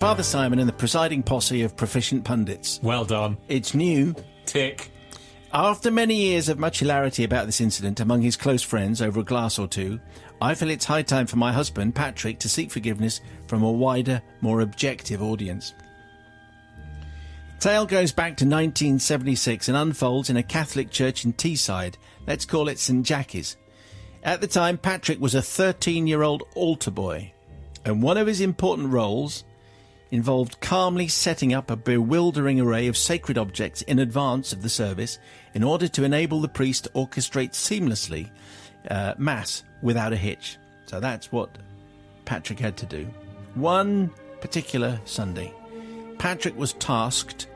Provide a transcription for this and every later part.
Father Simon and the presiding posse of proficient pundits. Well done. It's new. Tick. After many years of much hilarity about this incident among his close friends over a glass or two, I feel it's high time for my husband, Patrick, to seek forgiveness from a wider, more objective audience. The tale goes back to 1976 and unfolds in a Catholic church in Teesside. Let's call it St. Jackie's. At the time, Patrick was a 13-year-old altar boy, and one of his important roles involved calmly setting up a bewildering array of sacred objects in advance of the service in order to enable the priest to orchestrate seamlessly Mass without a hitch. So that's what Patrick had to do. One particular Sunday, Patrick was tasked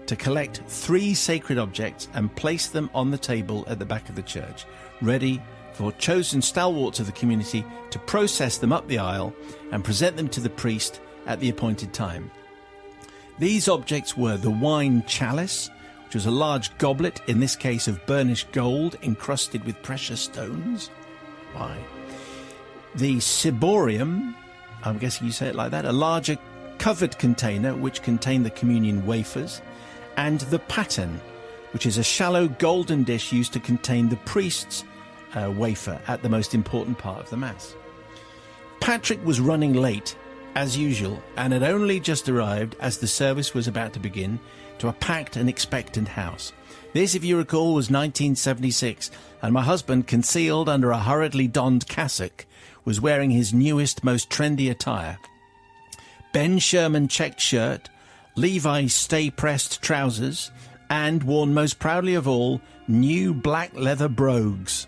to collect 3 sacred objects and place them on the table at the back of the church, ready for chosen stalwarts of the community to process them up the aisle and present them to the priest at the appointed time. These objects were the wine chalice, which was a large goblet, in this case of burnished gold encrusted with precious stones. Why? The ciborium, I'm guessing you say it like that, a larger covered container which contained the communion wafers, and the paten, which is a shallow golden dish used to contain the priest's wafer at the most important part of the Mass. Patrick was running late, as usual, and had only just arrived as the service was about to begin to a packed and expectant house. This, if you recall, was 1976, and my husband, concealed under a hurriedly donned cassock, was wearing his newest, most trendy attire. Ben Sherman checked shirt, Levi's stay-pressed trousers, and, worn most proudly of all, new black leather brogues.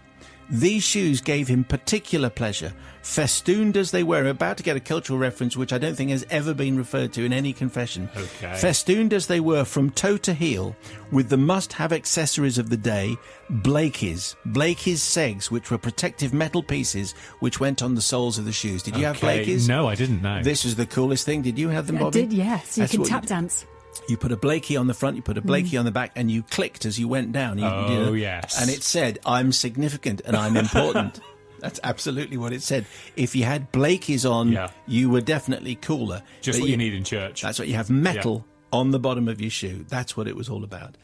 These shoes gave him particular pleasure, festooned as they were. I'm about to get a cultural reference which I don't think has ever been referred to in any confession. Okay. Festooned as they were from toe to heel with the must-have accessories of the day, Blakey's segs, which were protective metal pieces which went on the soles of the shoes. Did you have Blakey's? No, I didn't know. This was the coolest thing. Did you have them, Bobby? I did, yeah. So you can tap dance. You put a Blakey on the front, you put a Blakey on the back, and you clicked as you went down. Yes. And it said, "I'm significant and I'm important." That's absolutely what it said. If you had Blakey's on, you were definitely cooler. Just what you need in church. That's what you have, metal on the bottom of your shoe. That's what it was all about.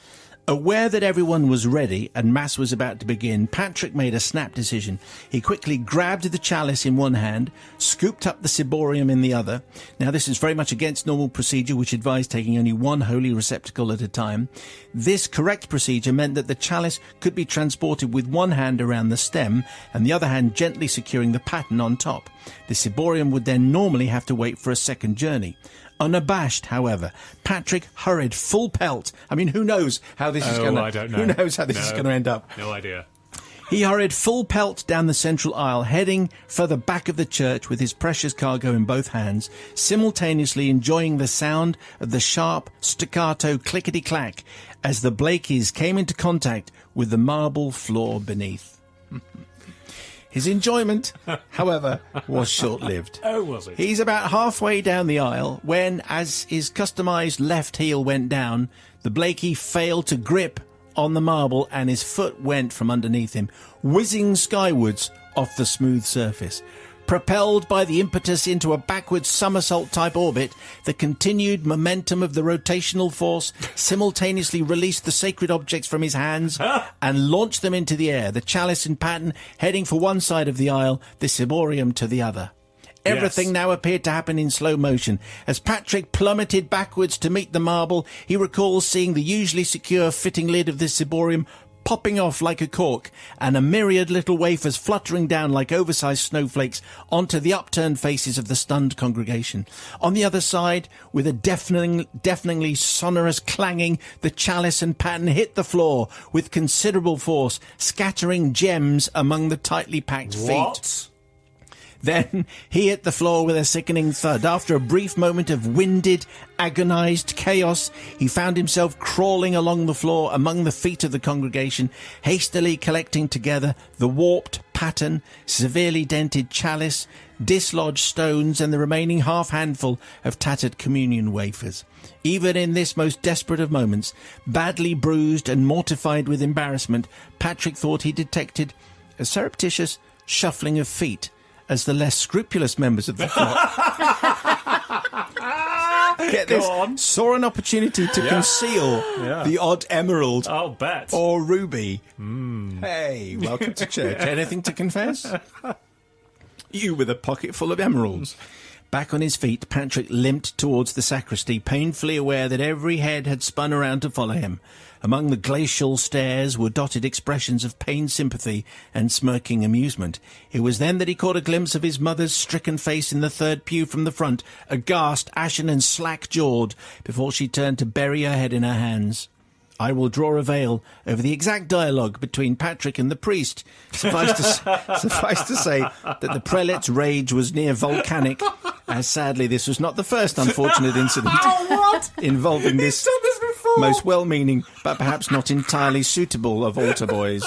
Aware that everyone was ready and Mass was about to begin, Patrick made a snap decision. He quickly grabbed the chalice in one hand, scooped up the ciborium in the other. Now, this is very much against normal procedure, which advised taking only one holy receptacle at a time. This correct procedure meant that the chalice could be transported with one hand around the stem and the other hand gently securing the paten on top. The ciborium would then normally have to wait for a second journey. Unabashed, however, Patrick hurried full pelt. I mean, who knows how this is going to... I don't know. Who knows how this is going to end up? No idea. He hurried full pelt down the central aisle, heading for the back of the church with his precious cargo in both hands, simultaneously enjoying the sound of the sharp, staccato clickety-clack as the Blakeys came into contact with the marble floor beneath. His enjoyment, however, was short-lived. Oh, was it? He's about halfway down the aisle when, as his customised left heel went down, the Blakey failed to grip on the marble and his foot went from underneath him, whizzing skywards off the smooth surface. Propelled by the impetus into a backwards somersault-type orbit, the continued momentum of the rotational force simultaneously released the sacred objects from his hands and launched them into the air, the chalice and paten heading for one side of the aisle, the ciborium to the other. Everything now appeared to happen in slow motion. As Patrick plummeted backwards to meet the marble, he recalls seeing the usually secure fitting lid of the ciborium popping off like a cork, and a myriad little wafers fluttering down like oversized snowflakes onto the upturned faces of the stunned congregation. On the other side, with a deafeningly sonorous clanging, the chalice and paten hit the floor with considerable force, scattering gems among the tightly packed feet. Then he hit the floor with a sickening thud. After a brief moment of winded, agonized chaos, he found himself crawling along the floor among the feet of the congregation, hastily collecting together the warped paten, severely dented chalice, dislodged stones, and the remaining half-handful of tattered communion wafers. Even in this most desperate of moments, badly bruised and mortified with embarrassment, Patrick thought he detected a surreptitious shuffling of feet as the less scrupulous members of the flock Get this. on. Saw an opportunity to conceal the odd emerald I'll bet. or ruby. Hey, welcome to church. Anything to confess? You with a pocket full of emeralds. Back on his feet, Patrick limped towards the sacristy, painfully aware that every head had spun around to follow him. Among the glacial stares were dotted expressions of pained sympathy and smirking amusement. It was then that he caught a glimpse of his mother's stricken face in the third pew from the front, aghast, ashen and slack-jawed, before she turned to bury her head in her hands. I will draw a veil over the exact dialogue between Patrick and the priest. Suffice to say that the prelate's rage was near volcanic, as sadly this was not the first unfortunate incident involving this most well-meaning but perhaps not entirely suitable of altar boys.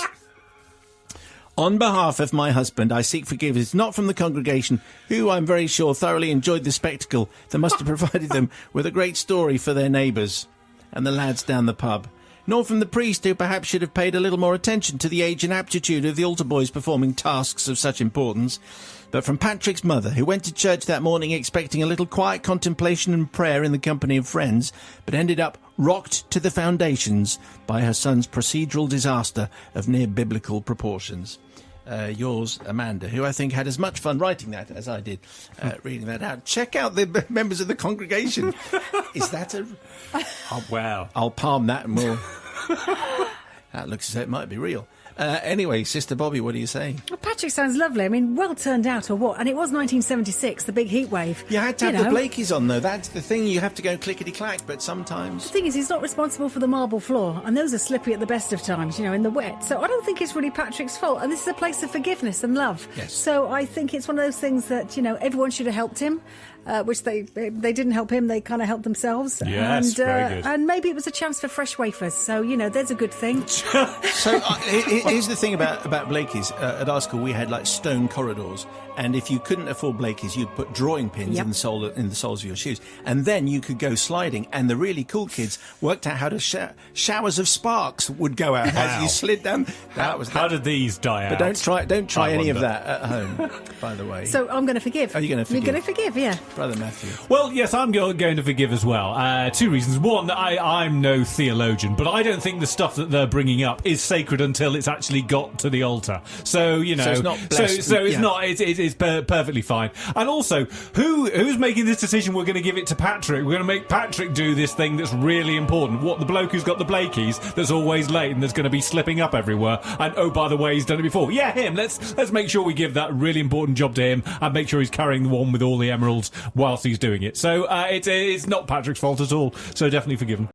On behalf of my husband, I seek forgiveness not from the congregation, who I'm very sure thoroughly enjoyed the spectacle that must have provided them with a great story for their neighbours and the lads down the pub, nor from the priest, who perhaps should have paid a little more attention to the age and aptitude of the altar boys performing tasks of such importance, but from Patrick's mother, who went to church that morning expecting a little quiet contemplation and prayer in the company of friends, but ended up rocked to the foundations by her son's procedural disaster of near-biblical proportions. Yours, Amanda, who I think had as much fun writing that as I did reading that out. Check out the members of the congregation. Is that a... Oh, wow. I'll palm that and we'll... That looks as though it might be real. Anyway, Sister Bobby, what do you say? Well, Patrick sounds lovely. I mean, well turned out or what? And it was 1976, the big heat wave. You had to have the Blakeys on, though. That's the thing. You have to go clickety-clack, but sometimes... The thing is, he's not responsible for the marble floor, and those are slippery at the best of times, in the wet. So I don't think it's really Patrick's fault. And this is a place of forgiveness and love. Yes. So I think it's one of those things that, everyone should have helped him. Which they didn't help him, they kind of helped themselves. Yes, very good. And maybe it was a chance for fresh wafers, so, there's a good thing. So here's the thing about Blakey's. At our school, we had, stone corridors, and if you couldn't afford Blakey's, you'd put drawing pins in the soles of your shoes, and then you could go sliding, and the really cool kids worked out how to showers of sparks would go out as you slid down. How did these die out? But don't try any of that at home, by the way. So I'm going to forgive. Are you going to forgive? You're going to forgive, yeah. Brother Matthew. Well, yes, I'm going to forgive as well. Two reasons. One, I'm no theologian, but I don't think the stuff that they're bringing up is sacred until it's actually got to the altar. So, So it's not blessed. So it's not. It's perfectly fine. And also, who's making this decision? We're going to give it to Patrick. We're going to make Patrick do this thing that's really important. What, the bloke who's got the Blakeys that's always late and that's going to be slipping up everywhere? And oh, by the way, he's done it before. Yeah, him. Let's make sure we give that really important job to him and make sure he's carrying the one with all the emeralds whilst he's doing it. So it's not Patrick's fault at all. So definitely forgiven.